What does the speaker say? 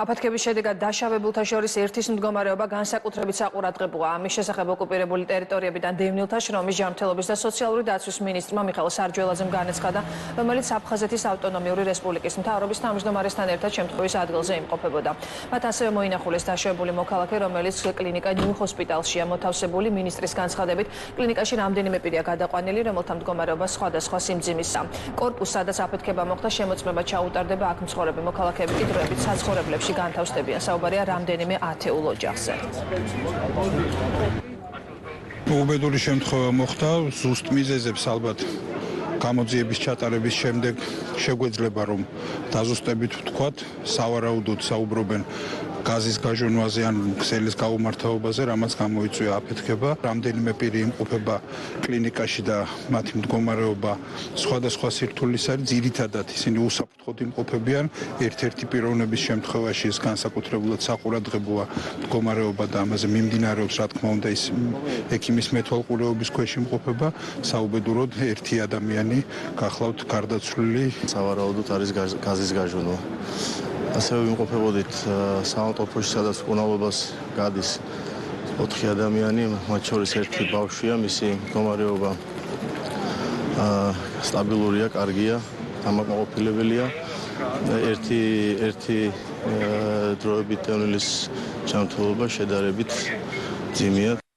აფეთქების შედეგად დაშავებულთა შორის ერთის მდგომარეობა განსაკუთრებით საყურადღებოა. ამის შესახებ ოკუპირებული ტერიტორიებიდან დევნილთა შრომის ჯანმრთელობის და სოციალური დაცვის მინისტრმა მიხეილ სარჯველაძემ განაცხადა, რომელიც აფხაზეთის ავტონომიური რესპუბლიკის მთავრობის თავმჯდომარესთან ერთად შემთხვევის ადგილზე იმყოფებოდა. მათ ასევე მოინახულეს დაშავებული მოქალაქე, რომელიც კლინიკა ნიუ ჰოსპიტალშია მოთავსებული. მინისტრის განცხადებით, კლინიკაში რამდენიმე პირია გადაყვანილი, რომელთა მდგომარეობა სხვადასხვა სიმძიმისაა. კორპუსს, სადაც აფეთქება მოხდა, შემოწმება ჩაუტარდება აქ მცხოვრები მოქალაქეები კი დროებით საცხოვრებლებში განთავსდებიან. საუბარია რამდენიმე ათეულ ოჯახზე. უბედური შემთხვევა მოხდა ზუსტ მიზეზებს ალბათ გამოძიების ჩატარების შემდეგ შეგვეძლება რომ დაზუსტებით ვთქვათ, სავარაუდოდ საუბრობენ გაზის გაჟონვაზე ან ქსელის გაუმართავობაზე, რამაც გამოიწვია აფეთქება. რამდენიმე პირი იმყოფება კლინიკაში და მათი მდგომარეობა სხვადასხვა სირთულის არის. ძირითადად ისინი უსაფრთხოდ იმყოფებიან. ერთ-ერთი პიროვნების შემთხვევაში ეს განსაკუთრებულად საყურადღებოა მდგომარეობა და ამაზე მიმდინარეობს, რა თქმა უნდა, ის ექიმის მეთვალყურეობის ქვეშ იმყოფება. საუბედუროდ ერთი ადამიანი გახლავთ გარდაცვლილი. სავარაუდოდ არის გაზის გაჟონვა. ასევე ვიმყოფებოდით საავტოფოში, სადაც მკურნალობას გადის 4 ადამიანი, მათ შორის ერთი ბავშვია, მისი მდგომარეობა სტაბილურია, კარგია, დამაკმაყოფილებელია. ერთი დროებით დევნილის ჯანმრთელობა შედარებით მძიმეა.